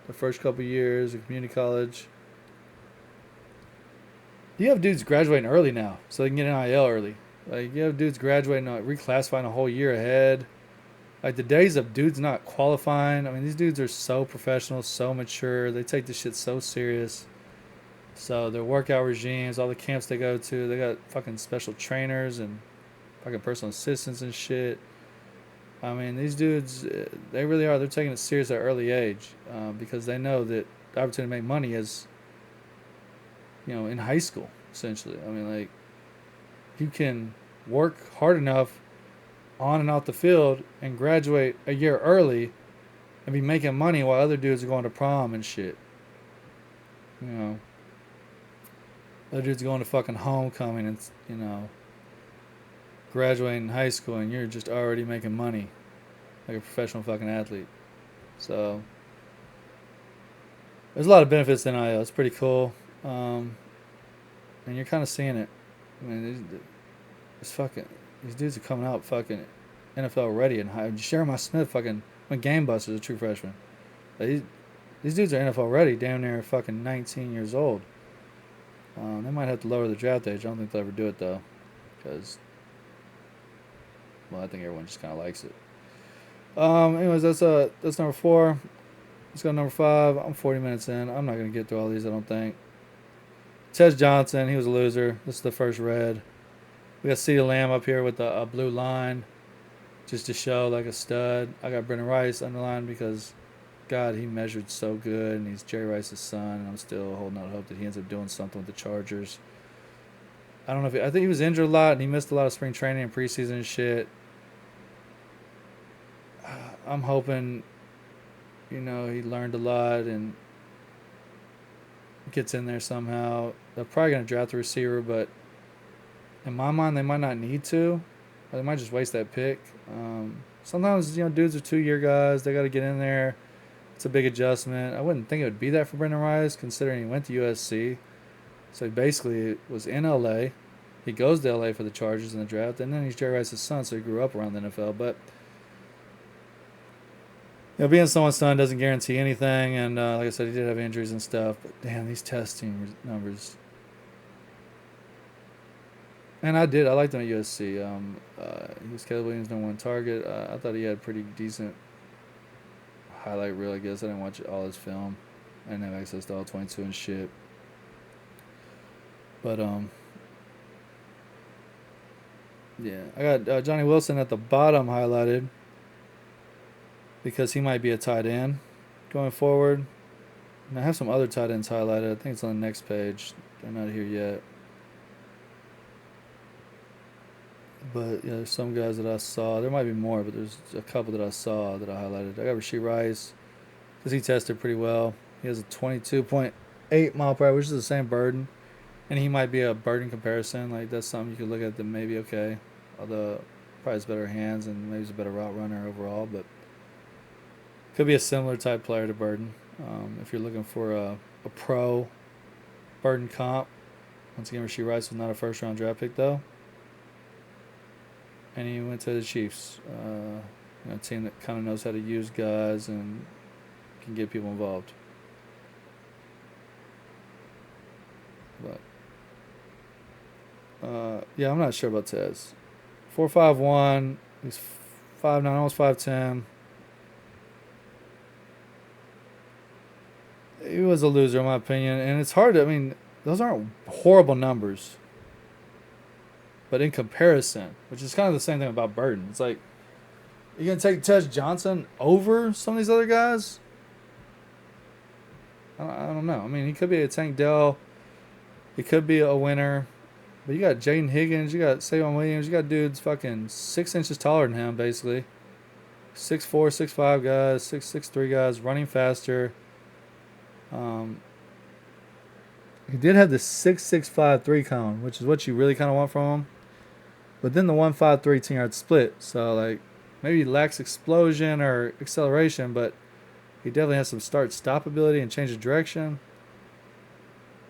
the first couple years, a community college. You have dudes graduating early now, so they can get NIL early. Like you have dudes graduating, reclassifying a whole year ahead. Like the days of dudes not qualifying. I mean, these dudes are so professional, so mature. They take this shit so serious. So their workout regimes, all the camps they go to, they got fucking special trainers and fucking personal assistants and shit. I mean, these dudes, they really are. They're taking it serious at an early age because they know that the opportunity to make money is, in high school, essentially. I mean, like, you can work hard enough on and off the field and graduate a year early and be making money while other dudes are going to prom and shit. You know, other dudes going to fucking homecoming and, graduating high school and you're just already making money like a professional fucking athlete. So, there's a lot of benefits to NIL. It's pretty cool. And you're kind of seeing it. I mean, these dudes are coming out fucking NFL ready and high. Jeremiah Smith fucking went game busters as a true freshman. These dudes are NFL ready, damn near fucking 19 years old. They might have to lower the draft age. I don't think they'll ever do it though, because I think everyone just kind of likes it. Anyways, that's number 4. Let's go to number 5. I'm 40 minutes in. I'm not gonna get through all these. I don't think. Tez Johnson, he was a loser. This is the first red. We got CeeDee Lamb up here with a blue line, just to show like a stud. I got Brendan Rice underlined because, God, he measured so good, and he's Jerry Rice's son, and I'm still holding out hope that he ends up doing something with the Chargers. I don't know I think he was injured a lot, and he missed a lot of spring training and preseason and shit. I'm hoping, he learned a lot and gets in there somehow. They're probably going to draft a receiver, but in my mind, they might not need to. Or they might just waste that pick. Sometimes, dudes are 2-year guys. They got to get in there. It's a big adjustment. I wouldn't think it would be that for Brendan Rice, considering he went to USC. So he basically was in LA. He goes to LA for the Chargers in the draft, and then he's Jerry Rice's son, so he grew up around the NFL. But being someone's son doesn't guarantee anything, and like I said, he did have injuries and stuff. But damn, these testing numbers. And I liked him at USC. He was Caleb Williams' #1 target. I thought he had pretty decent highlight reel, I guess. I didn't watch all his film. I didn't have access to all 22 and shit. But, yeah. I got Johnny Wilson at the bottom highlighted because he might be a tight end going forward. And I have some other tight ends highlighted. I think it's on the next page. They're not here yet. But there's some guys that I saw. There might be more, but there's a couple that I saw that I highlighted. I got Rashee Rice because he tested pretty well. He has a 22.8 mile per hour, which is the same burden, and he might be a burden comparison. Like that's something you could look at that maybe okay, although probably has better hands and maybe he's a better route runner overall, but could be a similar type player to Burden. If you're looking for a pro Burden comp, once again, Rashee Rice was not a first round draft pick though. And he went to the Chiefs, a team that kind of knows how to use guys and can get people involved. But yeah, I'm not sure about Tez. 4.51. He's 5'9", almost 5'10". He was a loser in my opinion, and it's hard to. I mean, those aren't horrible numbers. But in comparison, which is kind of the same thing about Burton, it's like, you going to take Tej Johnson over some of these other guys? I don't know. I mean, he could be a Tank Dell. He could be a winner. But you got Jaden Higgins. You got Savon Williams. You got dudes fucking 6 inches taller than him, basically. 6'4", 6'5" guys, 6'3" guys, running faster. He did have the 6.65 3-cone, which is what you really kind of want from him. But then the 1.53 10-yard split. So, like, maybe he lacks explosion or acceleration, but he definitely has some start-stop ability and change of direction.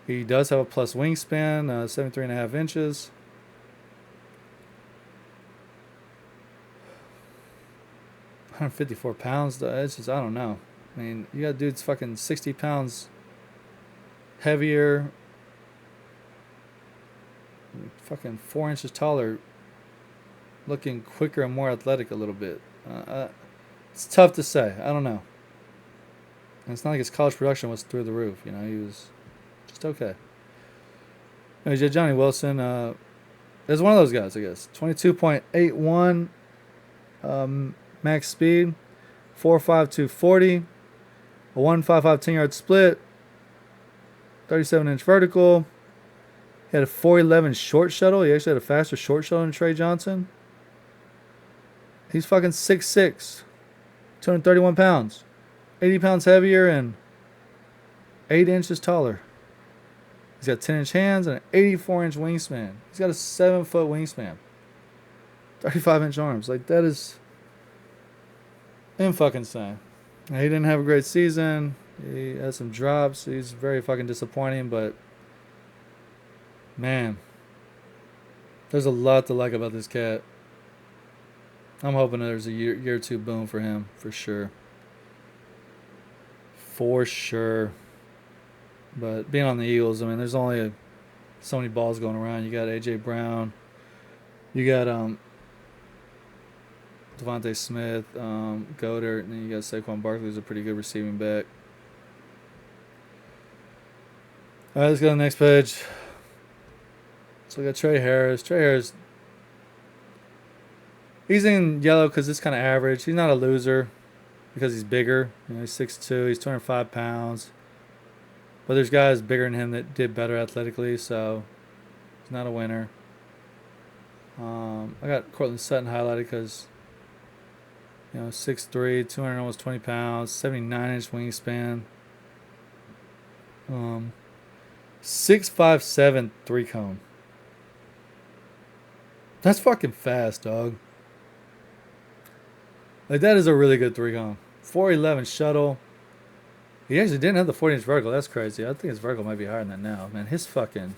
He does have a plus wingspan, 73.5 inches. £154, though. It's just, I don't know. I mean, you got dudes fucking 60 pounds heavier, fucking 4 inches taller, looking quicker and more athletic a little bit. It's tough to say. I don't know. And it's not like his college production was through the roof. You know, he was just okay. Anyways, Johnny Wilson is one of those guys, I guess. 22.81 max speed, 4.5 240, a 1.55 10-yard split, 37-inch vertical. He had a 4.11 short shuttle. He actually had a faster short shuttle than Trey Johnson. He's fucking 6'6", 231 pounds, 80 pounds heavier, and 8 inches taller. He's got 10-inch hands and an 84-inch wingspan. He's got a 7-foot wingspan, 35-inch arms. Like, that is fucking insane. He didn't have a great season. He had some drops. He's very fucking disappointing, but man, there's a lot to like about this cat. I'm hoping there's a year or two boom for him, for sure. For sure. But being on the Eagles, I mean, there's only so many balls going around. You got A.J. Brown. You got Devontae Smith, Goddard, and then you got Saquon Barkley, who's a pretty good receiving back. All right, let's go to the next page. So we got Trey Harris. Trey Harris, he's in yellow because it's kind of average. He's not a loser because he's bigger. You know, he's 6'2", he's 205 pounds. But there's guys bigger than him that did better athletically, so he's not a winner. I got Cortland Sutton highlighted because, you know, 6'3", 200 almost 20 pounds, 79-inch wingspan. 6.57 3-cone. That's fucking fast, dog. Like, that is a really good 3-cone. 4.11 shuttle. He actually didn't have the 40-inch vertical. That's crazy. I think his vertical might be higher than that now. Man, his fucking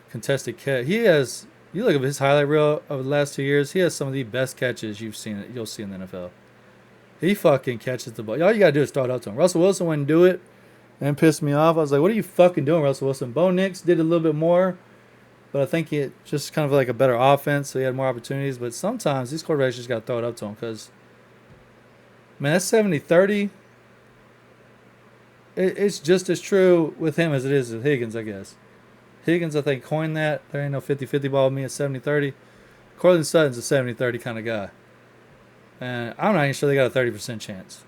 contested catch. He has, you look at his highlight reel over the last 2 years, he has some of the best catches you'll see in the NFL. He fucking catches the ball. All you got to do is throw it up to him. Russell Wilson wouldn't do it and pissed me off. I was like, what are you fucking doing, Russell Wilson? Bo Nix did a little bit more, but I think he just kind of like a better offense, so he had more opportunities. But sometimes these quarterbacks just got to throw it up to him because, man, that's 70-30. It's just as true with him as it is with Higgins, I guess. Higgins, I think, coined that. There ain't no 50-50 ball with me at 70-30. Cortland Sutton's a 70-30 kind of guy. And I'm not even sure they got a 30% chance.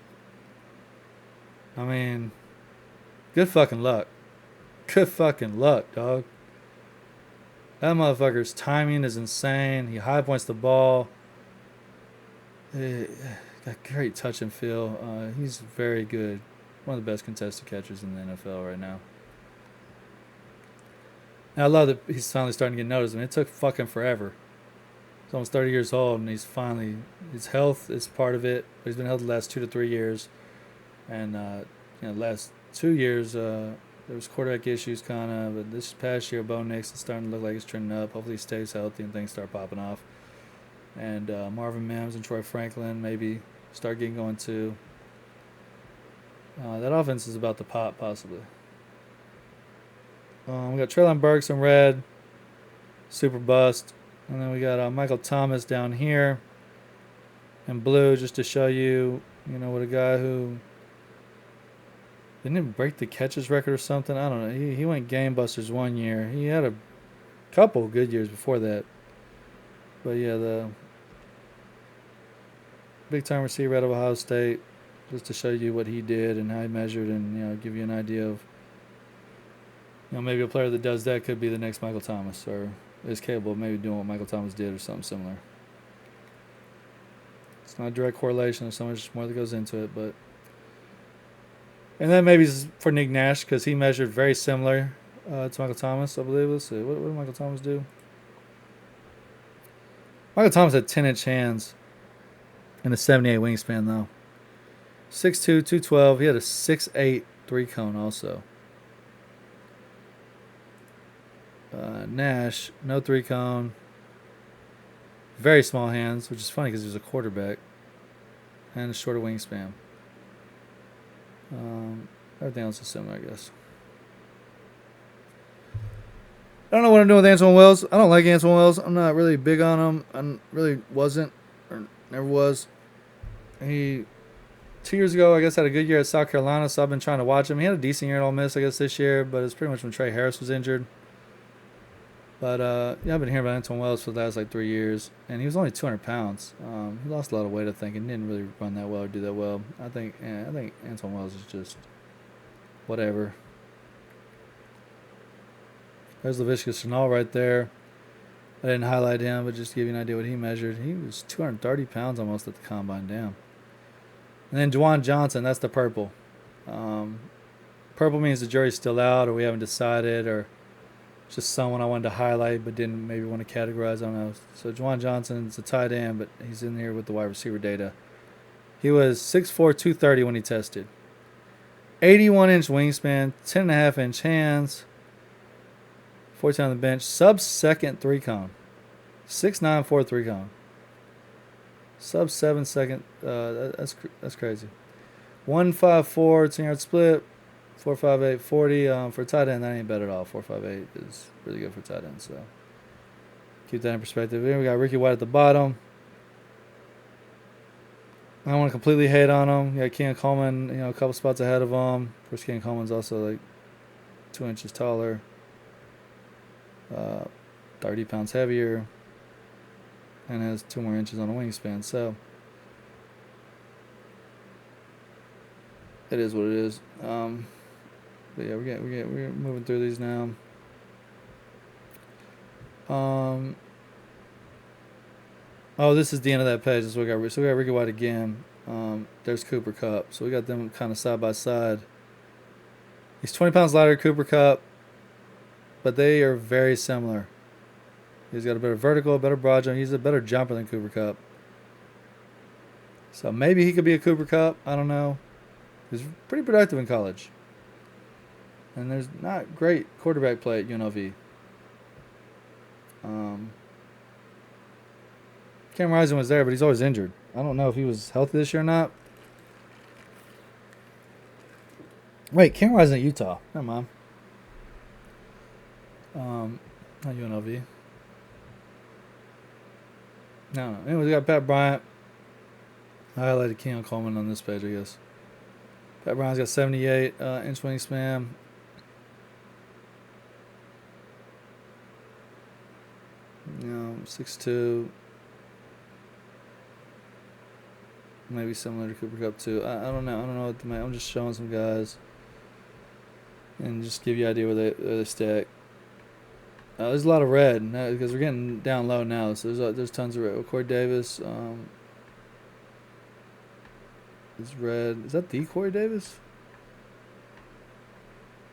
I mean, good fucking luck. Good fucking luck, dog. That motherfucker's timing is insane. He high points the ball. Got great touch and feel. He's very good. One of the best contested catchers in the NFL right now. And I love that he's finally starting to get noticed. I mean, it took fucking forever. He's almost 30 years old, and he's finally, his health is part of it. But he's been healthy the last 2 to 3 years. And, the last 2 years, there was quarterback issues kind of. But this past year, Bo Nix is starting to look like it's trending up. Hopefully he stays healthy and things start popping off. And Marvin Mims and Troy Franklin maybe start getting going too. That offense is about to pop, possibly. We got Treylon Burks in red, super bust. And then we got Michael Thomas down here in blue, just to show you, what a guy who didn't even break the catches record or something. I don't know. He went game busters one year. He had a couple good years before that. But yeah, the big time receiver out of Ohio State, just to show you what he did and how he measured, and give you an idea of maybe a player that does that could be the next Michael Thomas, or is capable of maybe doing what Michael Thomas did or something similar. It's not a direct correlation. There's so much more that goes into it, but. And then maybe for Nick Nash, because he measured very similar to Michael Thomas, I believe. Let's see. What did Michael Thomas do? Michael Thomas had 10-inch hands and a 78 wingspan, though. 6'2", 212. He had a 6'8" three-cone also. Nash, no three-cone. Very small hands, which is funny because he was a quarterback. And a shorter wingspan. Everything else is similar, I guess. I don't know what I'm doing with Antwane Wells. I don't like Antwane Wells. I'm not really big on him. I really wasn't, or never was. He 2 years ago, I guess, had a good year at South Carolina, so I've been trying to watch him. He had a decent year at Ole Miss, I guess, this year, but it's pretty much when Trey Harris was injured. But I've been hearing about Antwane Wells for the last 3 years, and he was only 200 pounds. He lost a lot of weight, I think, and didn't really run that well or do that well. I think Antwane Wells is just whatever. There's Laviska Shenault right there. I didn't highlight him, but just to give you an idea what he measured. He was 230 pounds almost at the combine. Damn. And then Juwan Johnson, that's the purple. Purple means the jury's still out, or we haven't decided, or just someone I wanted to highlight but didn't maybe want to categorize. I don't know. So Juwan Johnson's a tight end, but he's in here with the wide receiver data. He was 6'4", 230 when he tested. 81-inch wingspan, 10.5-inch hands, 14 on the bench, sub-second three-cone. 6'9", 4 three-cone. Sub-7 second. That's crazy. 154, 10-yard split. 4.58 40 for tight end. That ain't bad at all. 4.58 is really good for tight end. So keep that in perspective. Then we got Ricky White at the bottom. I don't want to completely hate on him. Yeah, Ken Coleman, a couple spots ahead of him. Of course, Ken Coleman's also 2 inches taller, 30 pounds heavier, and has 2 more inches on the wingspan. So it is what it is. But yeah, we're moving through these now. Oh, this is the end of that page. So we got Ricky White again. There's Cooper Kupp. So we got them kind of side by side. He's 20 pounds lighter than Cooper Kupp, but they are very similar. He's got a better vertical, a better broad jump. He's a better jumper than Cooper Kupp. So maybe he could be a Cooper Kupp. I don't know. He's pretty productive in college. And there's not great quarterback play at UNLV. Cam Rising was there, but he's always injured. I don't know if he was healthy this year or not. Wait, Cam Rising at Utah. Never mind. Not UNLV. No. Anyway, we got Pat Bryant. I highlighted Keon Coleman on this page, I guess. Pat Bryant's got 78 inch wingspan. You know, 6'2". Maybe similar to Cooper Kupp too. I don't know. I don't know what to make. I'm just showing some guys and just give you an idea where they stack. There's a lot of red because we're getting down low now. So there's tons of red. Corey Davis. Is red. Is that the Corey Davis?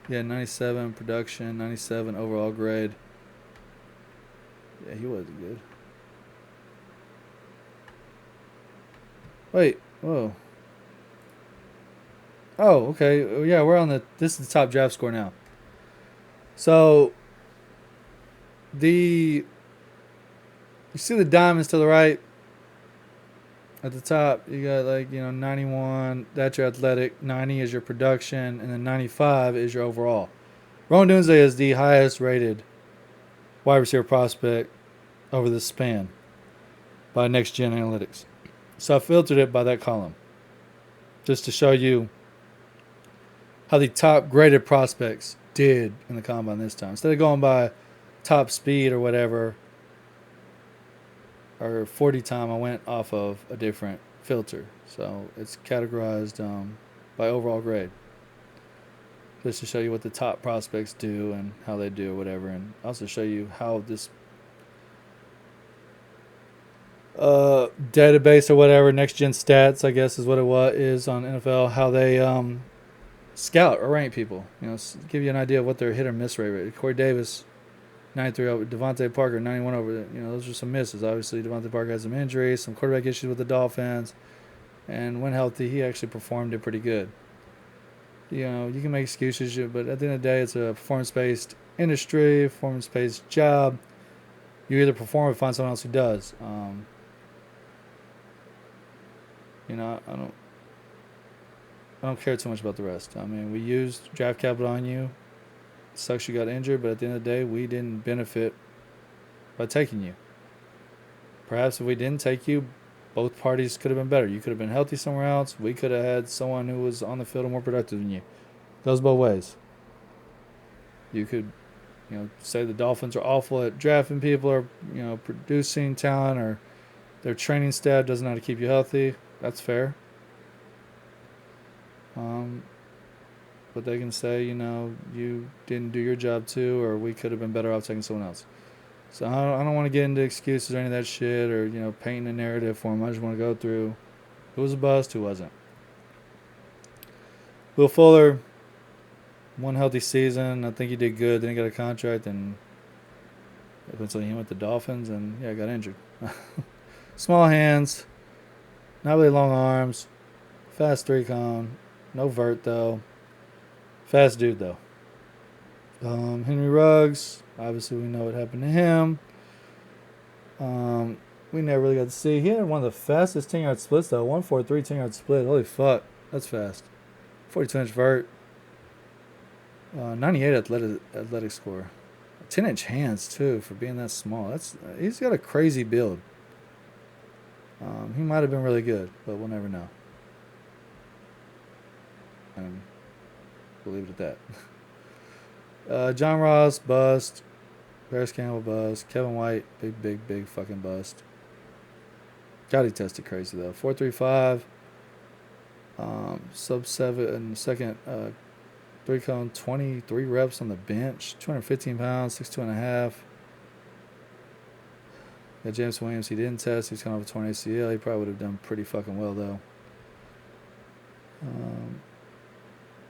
Yeah, 97 production, 97 overall grade. Yeah, he wasn't good. Wait, whoa. Oh, okay. Yeah, we're on this is the top draft score now. So, you see the diamonds to the right? At the top, you got 91, that's your athletic, 90 is your production, and then 95 is your overall. Rome Odunze is the highest rated wide receiver prospect over this span by Next Gen Analytics. So I filtered it by that column just to show you how the top graded prospects did in the combine this time. Instead of going by top speed or whatever, or 40 time, I went off of a different filter. So it's categorized by overall grade, just to show you what the top prospects do and how they do, or whatever, and also show you how this database or whatever, next gen stats, I guess is what it is on NFL, how they scout or rank people. Give you an idea of what their hit or miss rate. Corey Davis, 93 over Devontae Parker, 91 over. Those are some misses. Obviously, Devontae Parker has some injuries, some quarterback issues with the Dolphins, and when healthy, he actually performed it pretty good. You can make excuses, but at the end of the day, it's a performance-based industry, performance-based job. You either perform or find someone else who does. I don't care too much about the rest. I mean, we used draft capital on you. It sucks you got injured, but at the end of the day, we didn't benefit by taking you. Perhaps if we didn't take you, both parties could have been better. You could have been healthy somewhere else. We could have had someone who was on the field and more productive than you. Goes both ways. You could, say the Dolphins are awful at drafting people, or producing talent, or their training staff doesn't know how to keep you healthy. That's fair. But they can say, you didn't do your job too, or we could have been better off taking someone else. So I don't want to get into excuses or any of that shit, or painting a narrative for them. I just want to go through who was a bust, who wasn't. Will Fuller, one healthy season. I think he did good. Then he got a contract, and eventually he went to Dolphins, and got injured. Small hands, not really long arms, fast 3-cone, no vert though. Fast dude though. Henry Ruggs, obviously we know what happened to him. We never really got to see. He had one of the fastest 10-yard splits though. 1.43 10-yard split. Holy fuck, that's fast. 42-inch vert. 98 athletic score. 10-inch hands too for being that small. He's got a crazy build. He might have been really good, but we'll never know. And we'll leave it at that. John Ross, bust. Paris Campbell, bust. Kevin White, big fucking bust. God, he tested crazy though. 4.35. Sub 7 second. 3-cone, 23 reps on the bench. 215 pounds, 6'2.5". James Williams, he didn't test. He's coming off a torn ACL. He probably would have done pretty fucking well though.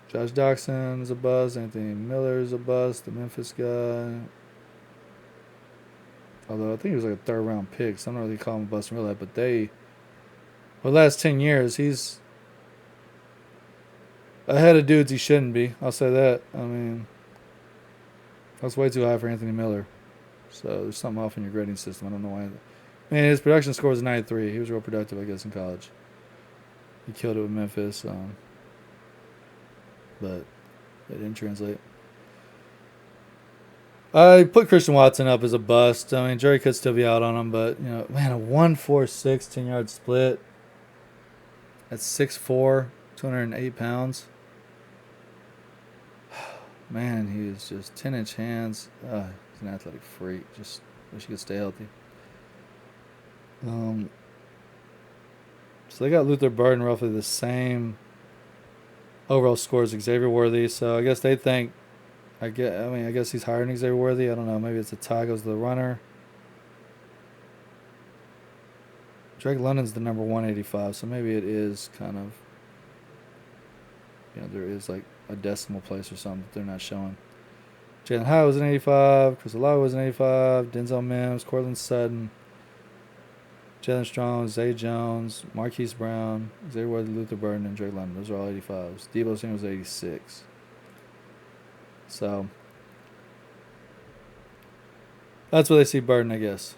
Josh Doxson's a bust. Anthony Miller's a bust. The Memphis guy. Although I think he was like a 3rd round pick, so I don't know if they call him a bust in real life. But the last 10 years, he's ahead of dudes he shouldn't be. I'll say that. I mean, that's way too high for Anthony Miller. So there's something off in your grading system. I don't know why. I mean, his production score was 93. He was real productive, I guess, in college. He killed it with Memphis. But it didn't translate. I put Christian Watson up as a bust. I mean, Jerry could still be out on him, but, man, a 1.46 10-yard split. That's 6'4", 208 pounds. Man, he is just 10-inch hands. He's an athletic freak. Just wish he could stay healthy. So they got Luther Burden roughly the same overall score as Xavier Worthy. So I guess they think, I guess he's higher than Xavier Worthy. I don't know. Maybe it's a tie, goes to the runner. Drake London's the number 185, so maybe it is kind of, there is like a decimal place or something that they're not showing. Jalen Hyatt was an 85. Chris Olave was an 85. Denzel Mims, Cortland Sutton, Jalen Strong, Zay Jones, Marquise Brown, Xavier Worthy, Luther Burden, and Drake London. Those are all 85s. Debo Samuel was 86. So that's where they see Burden, I guess.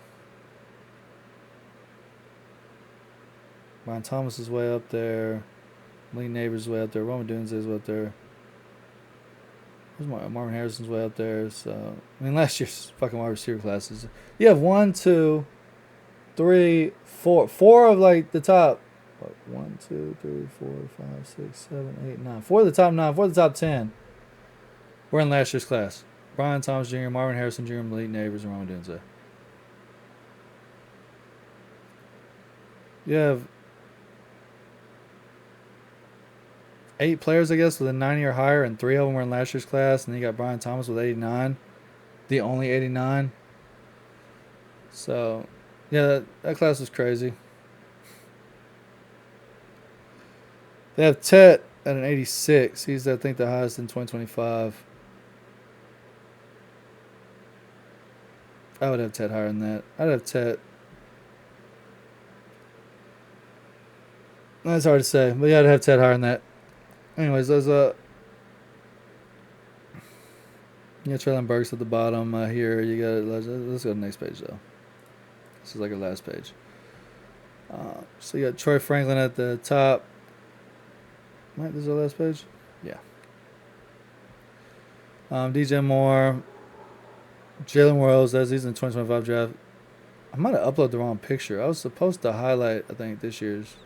Brian Thomas is way up there. Lee Neighbors is way up there. Roman Dunes is way up there. Marvin Harrison's way up there. So, I mean, last year's fucking wide receiver classes. You have 1, 2, 3, 4. 4 of like the top. 1, 2, 3, 4, 5, 6, 7, 8, 9. 4 of the top 9. 4 of the top 10. We're in last year's class. Brian Thomas Jr., Marvin Harrison Jr., Malik Neighbors, and Roman Dunze. You have 8 players, I guess, with a 90 or higher, and 3 of them were in last year's class. And then you got Brian Thomas with 89, the only 89. So, yeah, that class was crazy. They have Tet at an 86. He's, I think, the highest in 2025. I would have Tet higher than that. I'd have Tet. That's hard to say, but yeah, I'd have Tet higher than that. Anyways, there's Traylon Burks at the bottom here. You got let's go to the next page though. This is like a last page. So you got Troy Franklin at the top. Right, this is the last page. Yeah. DJ Moore, Jalen Rose. He's in the 2025 draft. I might have uploaded the wrong picture. I was supposed to highlight, I think, this year's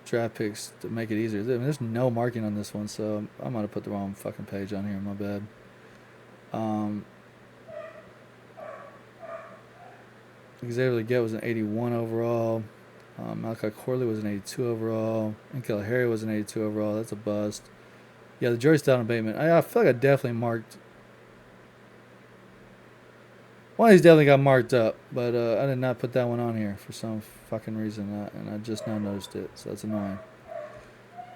draft picks to make it easier. I mean, there's no marking on this one, so I might have put the wrong fucking page on here. My bad. Xavier Leggett was an 81 overall. Malachi Corley was an 82 overall. And Kelly Harry was an 82 overall. That's a bust. Yeah, the Joyce Down abatement. I feel like I definitely marked. One of these definitely got marked up, but I did not put that one on here for some fucking reason, and I just now noticed it, so that's annoying.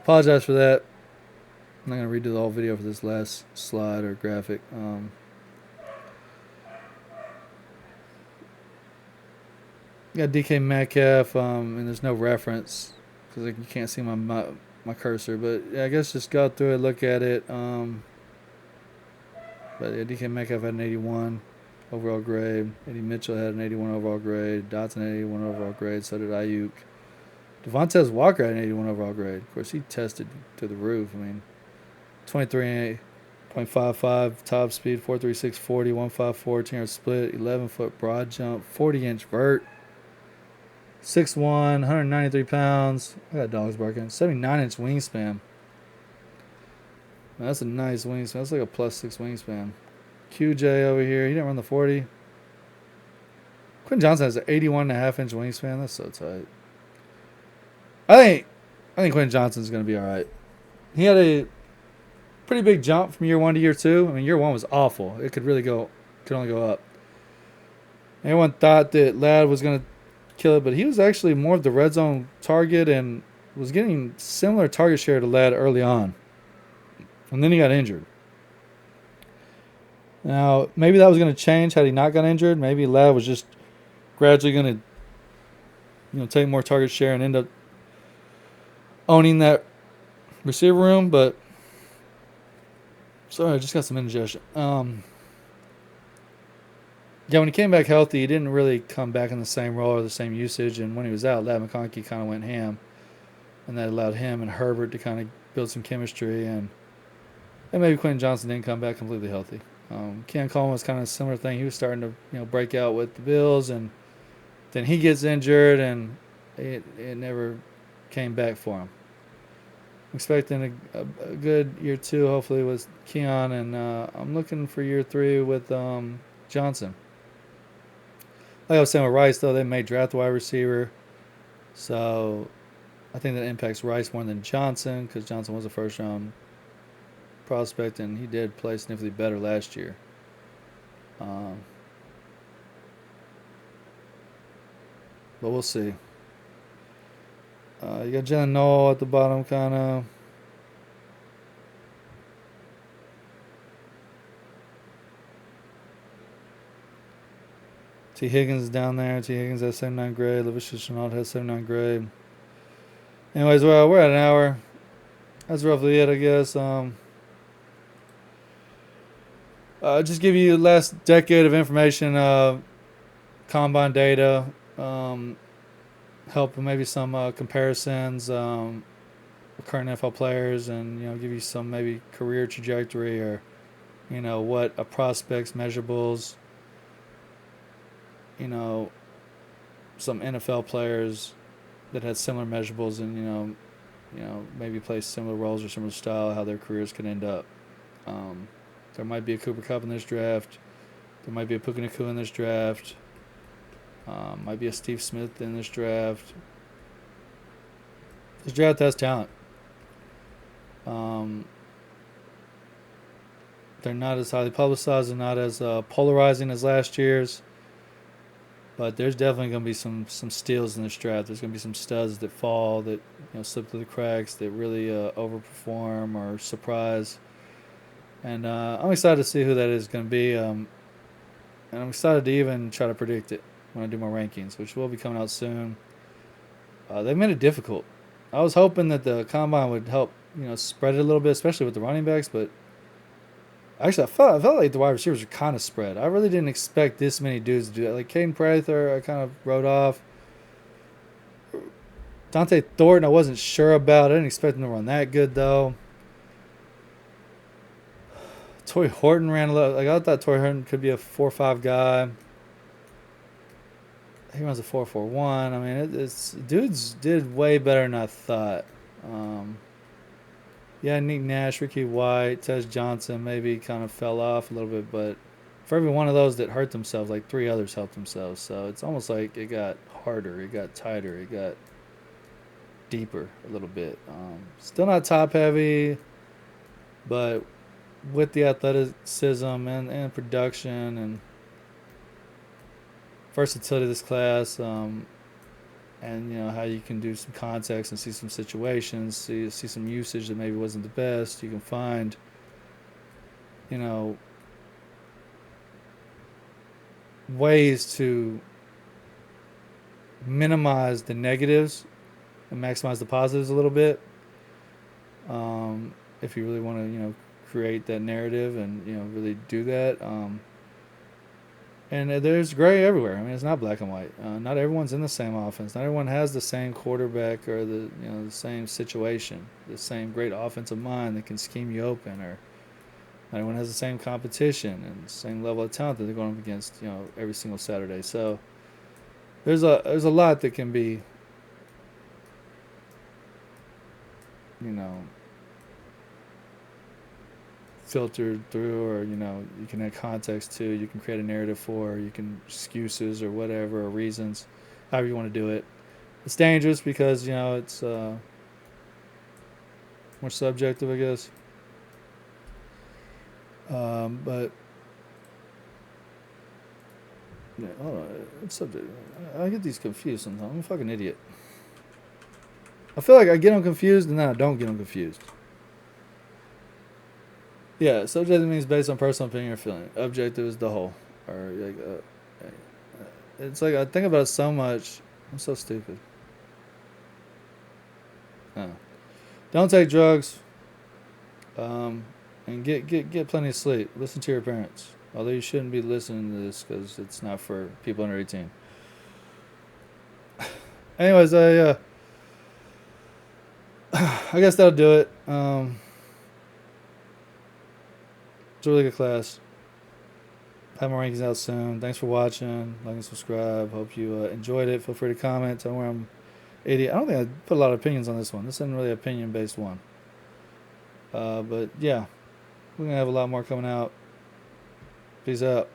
Apologize for that. I'm not going to redo the whole video for this last slide or graphic. Got DK Metcalf, and there's no reference because you can't see my cursor, but yeah, I guess just go through it, look at it. But yeah, DK Metcalf had an 81 overall grade. Eddie Mitchell had an 81 overall grade. Dotson had an 81 overall grade. So did Ayuk. Devontae Walker had an 81 overall grade. Of course, he tested to the roof. I mean, 23.55 top speed, 4.36 40, 154 10 split, 11-foot broad jump, 40-inch vert, 6'1", 193 pounds. I got dogs barking. 79-inch wingspan. That's a nice wingspan. That's like a +6 wingspan. QJ over here. He didn't run the 40. Quinn Johnson has an 81.5-inch wingspan. That's so tight. I think Quinn Johnson's going to be all right. He had a pretty big jump from year 1 to year 2. I mean, year 1 was awful. It could only go up. Everyone thought that Ladd was going to kill it, but he was actually more of the red zone target and was getting similar target share to Ladd early on. And then he got injured. Now, maybe that was going to change had he not got injured. Maybe Ladd was just gradually going to, take more target share and end up owning that receiver room. But sorry, I just got some indigestion. When he came back healthy, he didn't really come back in the same role or the same usage. And when he was out, Ladd McConkey kind of went ham, and that allowed him and Herbert to kind of build some chemistry. And maybe Quentin Johnson didn't come back completely healthy. Ken Coleman was kind of a similar thing. He was starting to break out with the Bills, and then he gets injured, and it never came back for him. I'm expecting a good year 2, hopefully, with Keon, and I'm looking for year 3 with Johnson. Like I was saying with Rice, though, they may draft a wide receiver, so I think that impacts Rice more than Johnson because Johnson was a first-round prospect, and he did play significantly better last year. But we'll see. You got Jalen Noel at the bottom, kind of. T. Higgins is down there. T. Higgins has 79 grade. Laviska Shenault has 79 grade. Anyways, well, we're at an hour. That's roughly it, I guess. Just give you the last decade of information, combine data, help with maybe some comparisons, current NFL players, and give you some maybe career trajectory or what a prospect's measurables. Some NFL players that had similar measurables and maybe play similar roles or similar style, how their careers could end up. There might be a Cooper Kupp in this draft. There might be a Puka Nacua in this draft. Might be a Steve Smith in this draft. This draft has talent. They're not as highly publicized and not as polarizing as last year's. But there's definitely going to be some steals in this draft. There's going to be some studs that fall, that slip through the cracks, that really overperform or surprise. And I'm excited to see who that is going to be. And I'm excited to even try to predict it when I do my rankings, which will be coming out soon. They've made it difficult. I was hoping that the combine would help, spread it a little bit, especially with the running backs. But actually, I felt like the wide receivers were kind of spread. I really didn't expect this many dudes to do that. Like Caden Prather, I kind of wrote off. Dante Thornton, I wasn't sure about. I didn't expect him to run that good, though. Torrey Horton ran a little. Like I thought Torrey Horton could be a 4.5 guy. He runs a 4.41. I mean, it's dudes did way better than I thought. Yeah, Nick Nash, Ricky White, Tez Johnson maybe kind of fell off a little bit, but for every one of those that hurt themselves, like 3 others helped themselves. So it's almost like it got harder, it got tighter, it got deeper a little bit. Still not top heavy, but with the athleticism and production and versatility of this class, and how you can do some context and see some situations, see some usage that maybe wasn't the best. You can find, ways to minimize the negatives and maximize the positives a little bit. If you really want to, create that narrative and really do that. And there's gray everywhere. I mean, it's not black and white. Not everyone's in the same offense. Not everyone has the same quarterback or the same situation, the same great offensive mind that can scheme you open, or not everyone has the same competition and the same level of talent that they're going up against, every single Saturday. So there's a lot that can be, filtered through, or you can add context to, you can create a narrative for, you can excuses or whatever, or reasons, however you want to do it. It's dangerous because it's more subjective, I guess. But yeah, it's subject. I get these confused sometimes. I'm a fucking idiot. I feel like I get them confused and then I don't get them confused. Yeah, subjective means based on personal opinion or feeling. Objective is the whole. Or like, it's like I think about it so much. I'm so stupid. Don't take drugs. And get plenty of sleep. Listen to your parents. Although you shouldn't be listening to this because it's not for people under 18. Anyways, I guess that'll do it. It's a really good class. Have my rankings out soon. Thanks for watching. Like and subscribe. Hope you enjoyed it. Feel free to comment. Tell me where I'm idiot. I don't think I put a lot of opinions on this one. This isn't really an opinion-based one. But yeah, we're going to have a lot more coming out. Peace out.